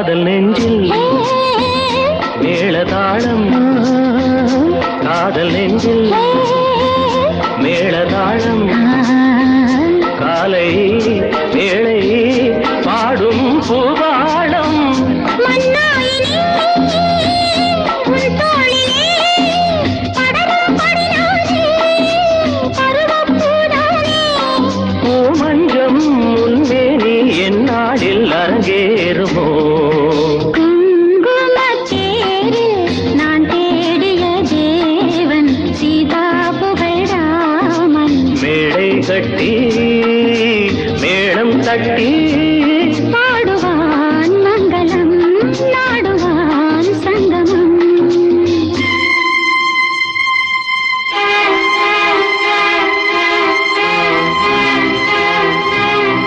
காதல் நெஞ்சில் மேளதாளம் காதல் நெஞ்சில் மேளதாளம் காலை வேளை பாடும் பூபாளம் பூமஞ்சம் முன்மேனி என்னாடில் அரங்கேறுமோ மேடை கட்டி மேளம் தட்டி